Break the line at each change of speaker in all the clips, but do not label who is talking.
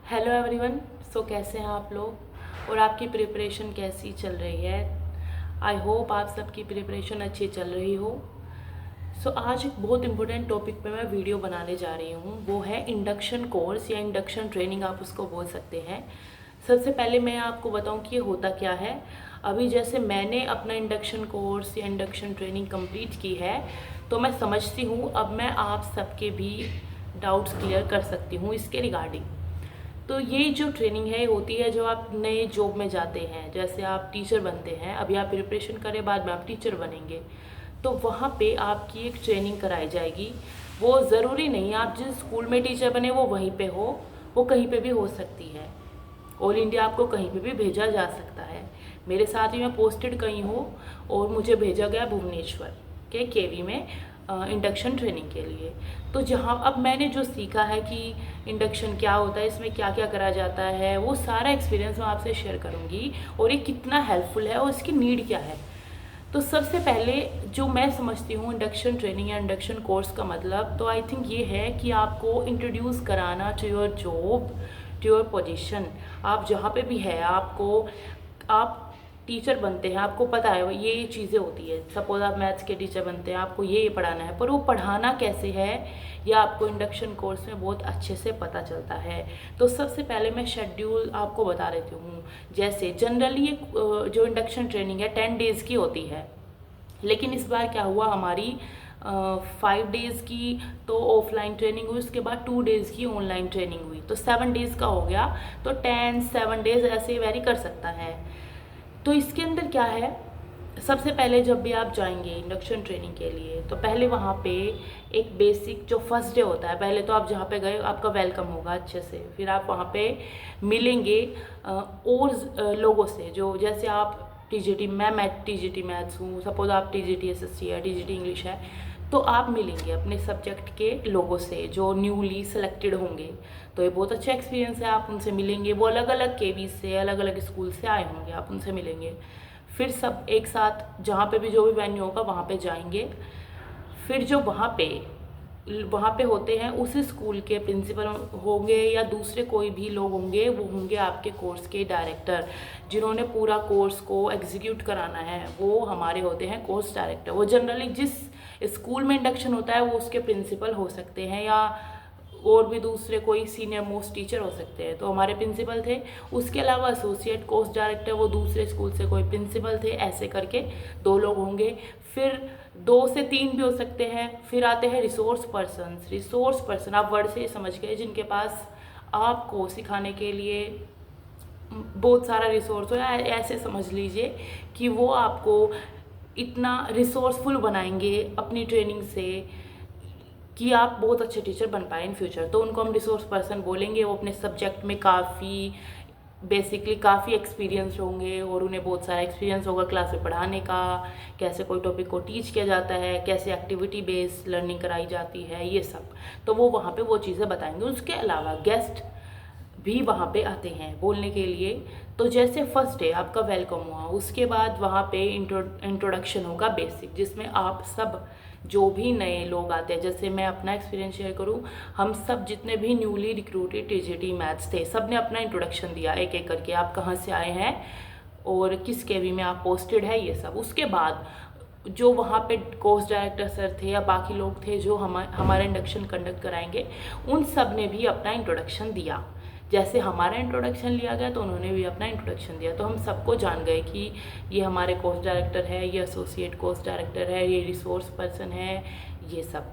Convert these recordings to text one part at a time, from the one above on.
Hello everyone. कैसे हैं आप लोग और आपकी प्रिपरेशन कैसी चल रही है। आई होप आप सबकी प्रिपरेशन अच्छी चल रही हो। आज एक बहुत इम्पोर्टेंट टॉपिक पे मैं वीडियो बनाने जा रही हूँ। वो है इंडक्शन कोर्स या इंडक्शन ट्रेनिंग, आप उसको बोल सकते हैं। सबसे पहले मैं आपको बताऊँ कि ये होता क्या है। अभी जैसे मैंने अपना इंडक्शन कोर्स या इंडक्शन ट्रेनिंग कंप्लीट की है, तो मैं समझती हूँ अब मैं आप सबके भी डाउट्स क्लियर कर सकती हूँ इसके रिगार्डिंग। तो ये जो ट्रेनिंग है होती है जो आप नए जॉब में जाते हैं, जैसे आप टीचर बनते हैं, अभी आप प्रिपरेशन करें बाद में आप टीचर बनेंगे, तो वहाँ पे आपकी एक ट्रेनिंग कराई जाएगी। वो ज़रूरी नहीं आप जिस स्कूल में टीचर बने वो वहीं पे हो, वो कहीं पे भी हो सकती है। ऑल इंडिया आपको कहीं पे भी भेजा जा सकता है। मेरे साथ ही मैं पोस्टेड कहीं हूँ और मुझे भेजा गया भुवनेश्वर के केवी में इंडक्शन ट्रेनिंग के लिए। तो जहाँ अब मैंने जो सीखा है कि इंडक्शन क्या होता है, इसमें क्या क्या करा जाता है, वो सारा एक्सपीरियंस मैं आपसे शेयर करूँगी और ये कितना हेल्पफुल है और इसकी नीड क्या है। तो सबसे पहले जो मैं समझती हूँ इंडक्शन ट्रेनिंग या इंडक्शन कोर्स का मतलब, तो आई थिंक ये है कि आपको इंट्रोड्यूस कराना to your job, to your position. आप जहाँ पे भी है, आप टीचर बनते हैं, आपको पता है ये चीज़ें होती है। सपोज आप मैथ्स के टीचर बनते हैं, आपको ये पढ़ाना है, पर वो पढ़ाना कैसे है या आपको इंडक्शन कोर्स में बहुत अच्छे से पता चलता है। तो सबसे पहले मैं शेड्यूल आपको बता देती हूँ। जैसे जनरली जो इंडक्शन ट्रेनिंग है 10 डेज़ की होती है, लेकिन इस बार क्या हुआ, हमारी 5 डेज़ की तो ऑफलाइन ट्रेनिंग हुई, उसके बाद 2 डेज़ की ऑनलाइन ट्रेनिंग हुई, तो 7 डेज़ का हो गया। तो 7 डेज़ ऐसे वेरी कर सकता है। तो इसके अंदर क्या है, सबसे पहले जब भी आप जाएंगे इंडक्शन ट्रेनिंग के लिए, तो पहले वहाँ पे एक बेसिक जो फर्स्ट डे होता है, पहले तो आप जहाँ पे गए आपका वेलकम होगा अच्छे से, फिर आप वहाँ पे मिलेंगे और लोगों से, जो जैसे आप टीजीटी, मैं टीजीटी मैथ्स हूँ, सपोज आप टीजीटी एसएसटी है, टीजीटी इंग्लिश है, तो आप मिलेंगे अपने सब्जेक्ट के लोगों से जो न्यूली सेलेक्टेड होंगे। तो ये बहुत अच्छा एक्सपीरियंस है, आप उनसे मिलेंगे। वो अलग अलग केवी से, अलग अलग स्कूल से आए होंगे, आप उनसे मिलेंगे। फिर सब एक साथ जहाँ पे भी जो भी वेन्यू होगा वहाँ पे जाएंगे। फिर जो वहाँ पे होते हैं उस स्कूल के प्रिंसिपल होंगे या दूसरे कोई भी लोग होंगे, वो होंगे आपके कोर्स के डायरेक्टर, जिन्होंने पूरा कोर्स को एग्जीक्यूट कराना है, वो हमारे होते हैं कोर्स डायरेक्टर। वो जनरली जिस स्कूल में इंडक्शन होता है वो उसके प्रिंसिपल हो सकते हैं या और भी दूसरे कोई सीनियर मोस्ट टीचर हो सकते हैं। तो हमारे प्रिंसिपल थे, उसके अलावा एसोसिएट कोर्स डायरेक्टर वो दूसरे स्कूल से कोई प्रिंसिपल थे, ऐसे करके 2 लोग होंगे। फिर 2 से 3 भी हो सकते हैं। फिर आते हैं रिसोर्स पर्सन, आप वर्ड से ही समझ गए, जिनके पास आपको सिखाने के लिए बहुत सारा रिसोर्स हो, या ऐसे समझ लीजिए कि वो आपको इतना रिसोर्सफुल बनाएंगे अपनी ट्रेनिंग से कि आप बहुत अच्छे टीचर बन पाए इन फ्यूचर। तो उनको हम रिसोर्स पर्सन बोलेंगे। वो अपने सब्जेक्ट में काफ़ी एक्सपीरियंस होंगे और उन्हें बहुत सारा एक्सपीरियंस होगा क्लास में पढ़ाने का, कैसे कोई टॉपिक को टीच किया जाता है, कैसे एक्टिविटी बेस्ड लर्निंग कराई जाती है, ये सब। तो वो वहाँ पे वो चीज़ें बताएंगे। उसके अलावा गेस्ट भी वहाँ पे आते हैं बोलने के लिए। तो जैसे फर्स्ट डे आपका वेलकम हुआ, उसके बाद वहाँ पे इंट्रोडक्शन होगा बेसिक, जिसमें आप सब जो भी नए लोग आते हैं, जैसे मैं अपना एक्सपीरियंस शेयर करूँ, हम सब जितने भी न्यूली रिक्रूटेड टीजीटी मैथ्स थे, सब ने अपना इंट्रोडक्शन दिया एक एक करके, आप कहाँ से आए हैं और किस केवी में आप पोस्टेड है, ये सब। उसके बाद जो वहाँ पे कोर्स डायरेक्टर सर थे या बाकी लोग थे जो हमारा इंडक्शन कंडक्ट कराएंगे, उन सब ने भी अपना इंट्रोडक्शन दिया। जैसे हमारा इंट्रोडक्शन लिया गया तो उन्होंने भी अपना इंट्रोडक्शन दिया। तो हम सबको जान गए कि ये हमारे कोर्स डायरेक्टर है, ये एसोसिएट कोर्स डायरेक्टर है, ये रिसोर्स पर्सन है, ये सब।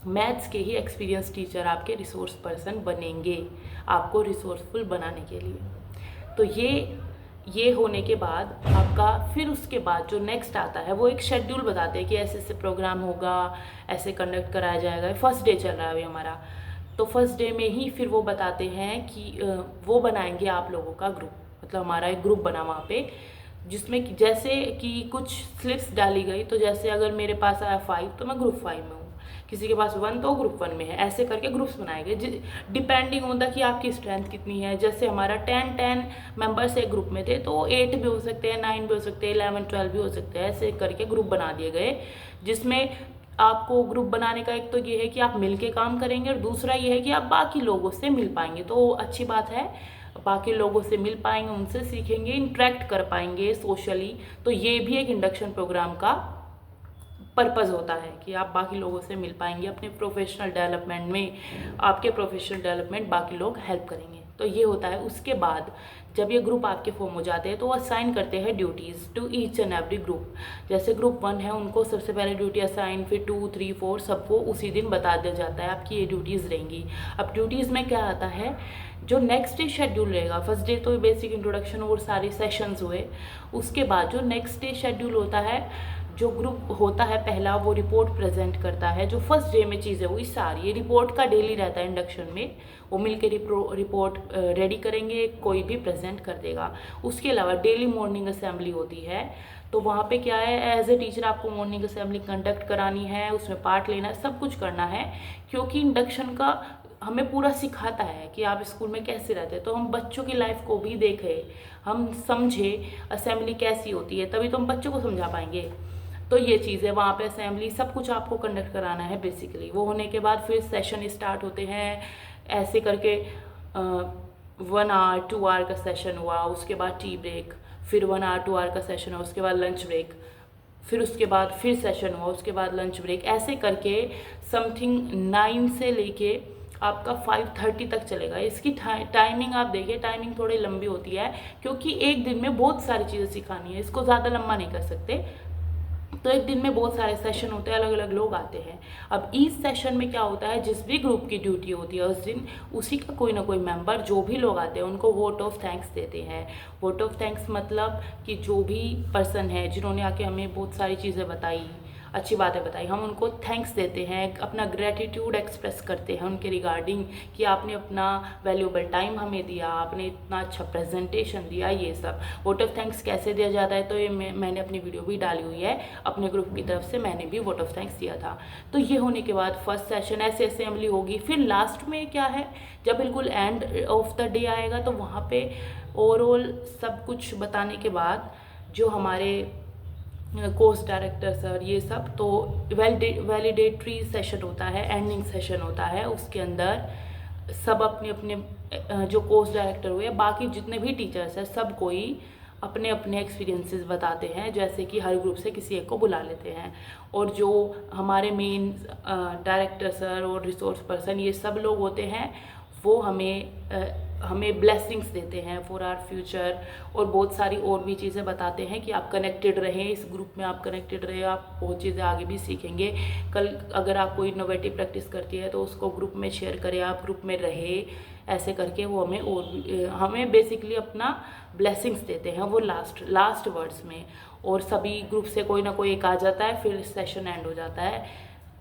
मैथ्स के ही एक्सपीरियंस टीचर आपके रिसोर्स पर्सन बनेंगे, आपको रिसोर्सफुल बनाने के लिए। तो ये होने के बाद आपका फिर उसके बाद जो नेक्स्ट आता है वो एक शेड्यूल बताते हैं कि ऐसे ऐसे प्रोग्राम होगा, ऐसे कंडक्ट कराया जाएगा। फर्स्ट डे चल रहा है अभी हमारा, तो फर्स्ट डे में ही फिर वो बताते हैं कि वो बनाएंगे आप लोगों का ग्रुप, मतलब हमारा एक ग्रुप बना वहाँ पे, जिसमें जैसे कि कुछ स्लिप्स डाली गई। तो जैसे अगर मेरे पास आया 5 तो मैं ग्रुप 5 में हूँ, किसी के पास 1 तो ग्रुप 1 में है, ऐसे करके ग्रुप्स बनाए गए डिपेंडिंग होता कि आपकी स्ट्रेंथ कितनी है। जैसे हमारा 10 मेंबर्स एक ग्रुप में थे, तो 8 भी हो सकते हैं, 9 भी हो सकते हैं, 11 12 भी हो सकते हैं, ऐसे करके ग्रुप बना दिए गए, जिसमें आपको ग्रुप बनाने का एक तो ये है कि आप मिल के काम करेंगे, और दूसरा ये है कि आप बाकी लोगों से मिल पाएंगे, तो अच्छी बात है। बाकी लोगों से मिल पाएंगे, उनसे सीखेंगे, इंटरेक्ट कर पाएंगे सोशली। तो ये भी एक इंडक्शन प्रोग्राम का पर्पज़ होता है कि आप बाकी लोगों से मिल पाएंगे अपने प्रोफेशनल डेवलपमेंट में, आपके प्रोफेशनल डेवलपमेंट बाकी लोग हेल्प करेंगे। तो ये होता है। उसके बाद जब ये ग्रुप आपके फॉर्म हो जाते हैं तो वो असाइन करते हैं duties to each and every group. जैसे ग्रुप 1 है, उनको सबसे पहले ड्यूटी असाइन, फिर 2, 3, 4 सबको उसी दिन बता दिया जाता है आपकी ये ड्यूटीज़ रहेंगी। अब ड्यूटीज़ में क्या आता है, जो नेक्स्ट डे शेड्यूल रहेगा, फर्स्ट डे तो बेसिक इंट्रोडक्शन और सारे सेशंस हुए, उसके बाद जो नेक्स्ट डे शेड्यूल होता है, जो ग्रुप होता है पहला वो रिपोर्ट प्रेजेंट करता है, जो फर्स्ट डे में चीज़ें हुई सारी, ये रिपोर्ट का डेली रहता है इंडक्शन में, वो मिल के रिपोर्ट रेडी करेंगे, कोई भी प्रेजेंट कर देगा। उसके अलावा डेली मॉर्निंग असेंबली होती है, तो वहाँ पे क्या है, एज ए टीचर आपको मॉर्निंग असेंबली कंडक्ट करानी है, उसमें पार्ट लेना है, सब कुछ करना है, क्योंकि इंडक्शन का हमें पूरा सिखाता है कि आप स्कूल में कैसे रहते हैं। तो हम बच्चों की लाइफ को भी देखें, हम समझे असेंबली कैसी होती है, तभी तो हम बच्चों को समझा पाएंगे। तो ये चीज़ है, वहाँ पे असेंबली सब कुछ आपको कंडक्ट कराना है बेसिकली। वो होने के बाद फिर सेशन स्टार्ट होते हैं, ऐसे करके 1 आवर 2 आवर का सेशन हुआ, उसके बाद टी ब्रेक, फिर 1 आवर 2 आवर का सेशन हुआ, उसके बाद लंच ब्रेक, फिर उसके बाद फिर सेशन हुआ, उसके बाद लंच ब्रेक, ऐसे करके समथिंग 9 से लेके आपका 5:30 तक चलेगा। इसकी टाइमिंग आप देखिए, टाइमिंग थोड़ी लंबी होती है क्योंकि एक दिन में बहुत सारी चीज़ें सिखानी है, इसको ज़्यादा लंबा नहीं कर सकते। तो एक दिन में बहुत सारे सेशन होते हैं, अलग अलग लोग आते हैं। अब इस सेशन में क्या होता है, जिस भी ग्रुप की ड्यूटी होती है उस दिन उसी का कोई ना कोई मेंबर, जो भी लोग आते हैं उनको वोट ऑफ थैंक्स देते हैं। वोट ऑफ थैंक्स मतलब कि जो भी पर्सन है जिन्होंने आके हमें बहुत सारी चीज़ें बताई, अच्छी बातें बताई, हम उनको थैंक्स देते हैं, अपना ग्रेटिट्यूड एक्सप्रेस करते हैं उनके रिगार्डिंग कि आपने अपना वैल्यूएबल टाइम हमें दिया, आपने इतना अच्छा प्रेजेंटेशन दिया, ये सब। वोट ऑफ थैंक्स कैसे दिया जाता है, तो ये मैंने अपनी वीडियो भी डाली हुई है अपने ग्रुप की तरफ से, मैंने भी वोट ऑफ थैंक्स दिया था। तो ये होने के बाद फर्स्ट सेशन ऐसे असेंबली होगी, फिर लास्ट में क्या है, जब बिल्कुल एंड ऑफ द डे आएगा तो वहाँ पे ओवरऑल सब कुछ बताने के बाद जो हमारे कोर्स डायरेक्टर सर ये सब, तो वैलिडेटरी सेशन होता है, एंडिंग सेशन होता है। उसके अंदर सब अपने अपने जो कोर्स डायरेक्टर हुए, बाकी जितने भी टीचर्स हैं, सब कोई अपने अपने एक्सपीरियंसेस बताते हैं, जैसे कि हर ग्रुप से किसी एक को बुला लेते हैं। और जो हमारे मेन डायरेक्टर सर और रिसोर्स पर्सन ये सब लोग होते हैं, वो हमें ब्लेसिंग्स देते हैं फॉर आवर फ्यूचर, और बहुत सारी और भी चीज़ें बताते हैं कि आप कनेक्टेड रहें, इस ग्रुप में आप कनेक्टेड रहे, आप बहुत चीज़ें आगे भी सीखेंगे। कल अगर आप कोई इनोवेटिव प्रैक्टिस करती है तो उसको ग्रुप में शेयर करें, आप ग्रुप में रहे, ऐसे करके वो हमें बेसिकली अपना ब्लेसिंग्स देते हैं वो लास्ट वर्ड्स में। और सभी ग्रुप से कोई ना कोई एक आ जाता है, फिर सेशन एंड हो जाता है,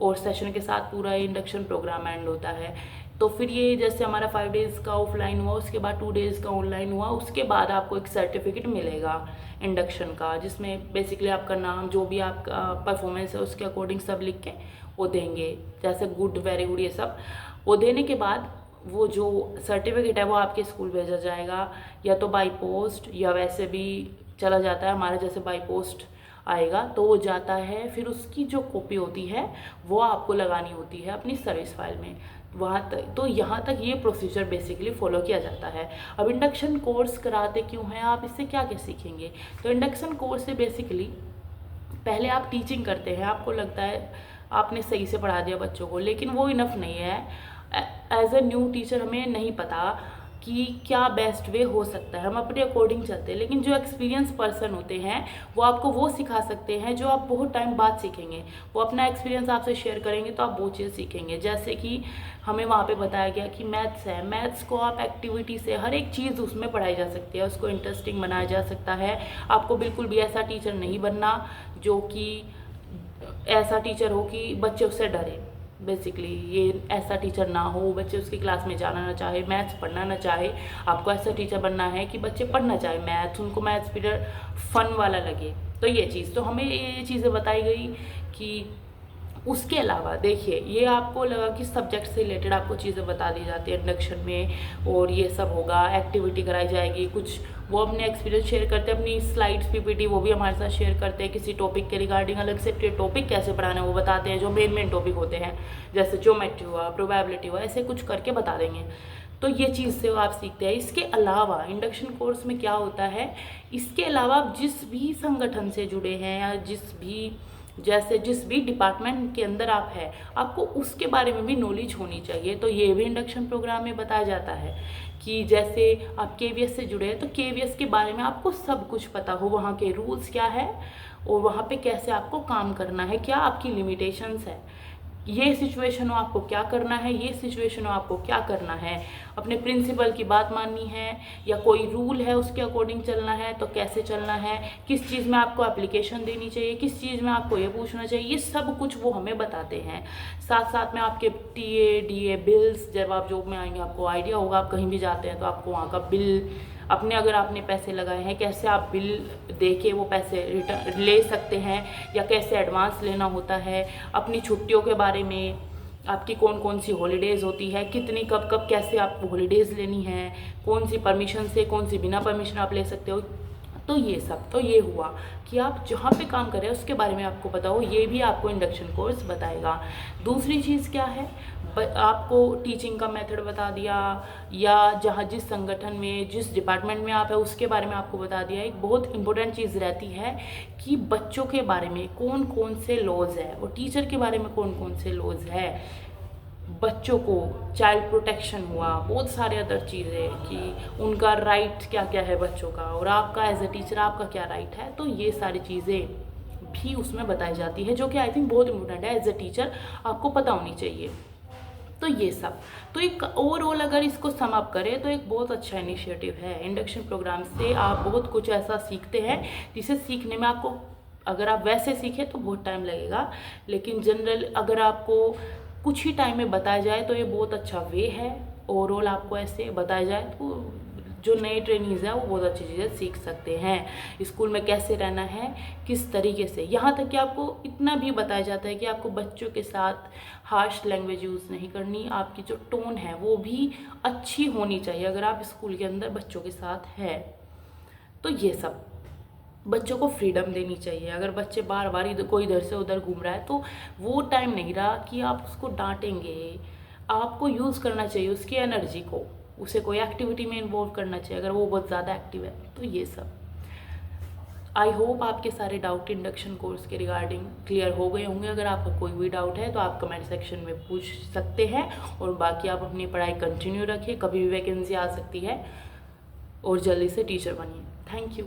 और सेशन के साथ पूरा इंडक्शन प्रोग्राम एंड होता है। तो फिर ये जैसे हमारा 5 डेज़ का ऑफलाइन हुआ, उसके बाद 2 डेज़ का ऑनलाइन हुआ, उसके बाद आपको एक सर्टिफिकेट मिलेगा इंडक्शन का, जिसमें बेसिकली आपका नाम, जो भी आपका परफॉर्मेंस है उसके अकॉर्डिंग सब लिख के वो देंगे, जैसे गुड, वेरी गुड, ये सब। वो देने के बाद वो जो सर्टिफिकेट है वो आपके स्कूल भेजा जाएगा, या तो बाई पोस्ट या वैसे भी चला जाता है, हमारे जैसे बाई पोस्ट आएगा तो वो जाता है। फिर उसकी जो कॉपी होती है वो आपको लगानी होती है अपनी सर्विस फाइल में, वहाँ तक। तो यहाँ तक ये प्रोसीजर बेसिकली फॉलो किया जाता है। अब इंडक्शन कोर्स कराते क्यों हैं, आप इससे क्या क्या सीखेंगे, तो इंडक्शन कोर्स से बेसिकली पहले आप टीचिंग करते हैं, आपको लगता है आपने सही से पढ़ा दिया बच्चों को, लेकिन वो इनफ नहीं है। एज ए न्यू टीचर हमें नहीं पता कि क्या बेस्ट वे हो सकता है, हम अपने अकॉर्डिंग चलते हैं, लेकिन जो एक्सपीरियंस पर्सन होते हैं वो आपको वो सिखा सकते हैं जो आप बहुत टाइम बाद सीखेंगे। वो अपना एक्सपीरियंस आपसे शेयर करेंगे तो आप वो चीज़ सीखेंगे। जैसे कि हमें वहाँ पे बताया गया कि मैथ्स है, मैथ्स को आप एक्टिविटी से हर एक चीज़ उसमें पढ़ाई जा सकती है, उसको इंटरेस्टिंग बनाया जा सकता है। आपको बिल्कुल भी ऐसा टीचर नहीं बनना जो कि ऐसा टीचर हो कि बच्चे उससे डरे, बेसिकली ये ऐसा टीचर ना हो, बच्चे उसकी क्लास में जाना ना चाहे, मैथ्स पढ़ना ना चाहे। आपको ऐसा टीचर बनना है कि बच्चे पढ़ना चाहे मैथ्स, उनको मैथ्स पीरियड फन वाला लगे। तो ये चीज़, तो हमें ये चीज़ें बताई गई कि उसके अलावा देखिए, ये आपको लगा कि सब्जेक्ट से रिलेटेड आपको चीज़ें बता दी जाती है इंडक्शन में, और ये सब होगा, एक्टिविटी कराई जाएगी, कुछ वो अपने एक्सपीरियंस शेयर करते हैं, अपनी स्लाइड्स पीपीटी वो भी हमारे साथ शेयर करते हैं, किसी टॉपिक के रिगार्डिंग अलग से टॉपिक कैसे पढ़ाना है वो बताते हैं, जो मेन टॉपिक होते हैं जैसे ज्योमेट्री हुआ, प्रोबेबिलिटी हुआ, ऐसे कुछ करके बता देंगे। तो ये चीज़ से आप सीखते हैं। इसके अलावा इंडक्शन कोर्स में क्या होता है, इसके अलावा आप जिस भी संगठन से जुड़े हैं या जिस भी डिपार्टमेंट के अंदर आप हैं, आपको उसके बारे में भी नॉलेज होनी चाहिए। तो ये भी इंडक्शन प्रोग्राम में बताया जाता है कि जैसे आप केवीएस से जुड़े हैं तो केवीएस के बारे में आपको सब कुछ पता हो, वहाँ के रूल्स क्या है और वहाँ पे कैसे आपको काम करना है, क्या आपकी लिमिटेशंस है, ये सिचुएशन हो आपको क्या करना है, ये सिचुएशन हो आपको क्या करना है, अपने प्रिंसिपल की बात माननी है या कोई रूल है उसके अकॉर्डिंग चलना है तो कैसे चलना है, किस चीज़ में आपको एप्लीकेशन देनी चाहिए, किस चीज़ में आपको ये पूछना चाहिए, ये सब कुछ वो हमें बताते हैं। साथ साथ में आपके टीए डीए बिल्स, जब आप जॉब में आएंगे आपको आइडिया होगा, आप कहीं भी जाते हैं तो आपको वहाँ का बिल, अपने अगर आपने पैसे लगाए हैं कैसे आप बिल दे के वो पैसे रिटर्न ले सकते हैं या कैसे एडवांस लेना होता है, अपनी छुट्टियों के बारे में, आपकी कौन कौन सी हॉलीडेज़ होती है, कितनी कब कब कैसे आपको हॉलीडेज़ लेनी है, कौन सी परमिशन से कौन सी बिना परमिशन आप ले सकते हो। तो ये सब तो ये हुआ कि आप जहाँ पे काम कर रहे हैं उसके बारे में आपको पता हो, ये भी आपको इंडक्शन कोर्स बताएगा। दूसरी चीज़ क्या है, आपको टीचिंग का मेथड बता दिया, या जहाँ जिस संगठन में जिस डिपार्टमेंट में आप है उसके बारे में आपको बता दिया। एक बहुत इंपॉर्टेंट चीज़ रहती है कि बच्चों के बारे में कौन कौन से लॉज है और टीचर के बारे में कौन कौन से लॉज है, बच्चों को चाइल्ड प्रोटेक्शन हुआ, बहुत सारे अदर चीज़ें कि उनका राइट क्या क्या है बच्चों का, और आपका एज ए टीचर आपका क्या राइट है। तो ये सारी चीज़ें भी उसमें बताई जाती है जो कि आई थिंक बहुत इंपॉर्टेंट है, एज ए टीचर आपको पता होनी चाहिए। तो ये सब तो एक ओवरऑल अगर इसको सम अप करें तो एक बहुत अच्छा इनिशिएटिव है। इंडक्शन प्रोग्राम से आप बहुत कुछ ऐसा सीखते हैं जिसे सीखने में आपको, अगर आप वैसे सीखें तो बहुत टाइम लगेगा, लेकिन जनरल अगर आपको कुछ ही टाइम में बताया जाए तो ये बहुत अच्छा वे है। ओवरऑल आपको ऐसे बताया जाए तो जो नए ट्रेनीज़ हैं वो बहुत अच्छी चीज़ें सीख सकते हैं। स्कूल में कैसे रहना है, किस तरीके से, यहाँ तक कि आपको इतना भी बताया जाता है कि आपको बच्चों के साथ हार्श लैंग्वेज यूज़ नहीं करनी, आपकी जो टोन है वो भी अच्छी होनी चाहिए अगर आप स्कूल के अंदर बच्चों के साथ है। तो ये सब बच्चों को फ्रीडम देनी चाहिए। अगर बच्चे बार बार कोई इधर से उधर घूम रहा है तो वो टाइम नहीं रहा कि आप उसको डांटेंगे, आपको यूज़ करना चाहिए उसकी एनर्जी को, उसे कोई एक्टिविटी में इन्वॉल्व करना चाहिए अगर वो बहुत ज़्यादा एक्टिव है। तो ये सब आई होप आपके सारे डाउट इंडक्शन कोर्स के रिगार्डिंग क्लियर हो गए होंगे। अगर आपका कोई भी डाउट है तो आप कमेंट सेक्शन में पूछ सकते हैं, और बाकी आप अपनी पढ़ाई कंटिन्यू रखिए, कभी भी वैकेंसी आ सकती है, और जल्दी से टीचर बनिए। Thank you.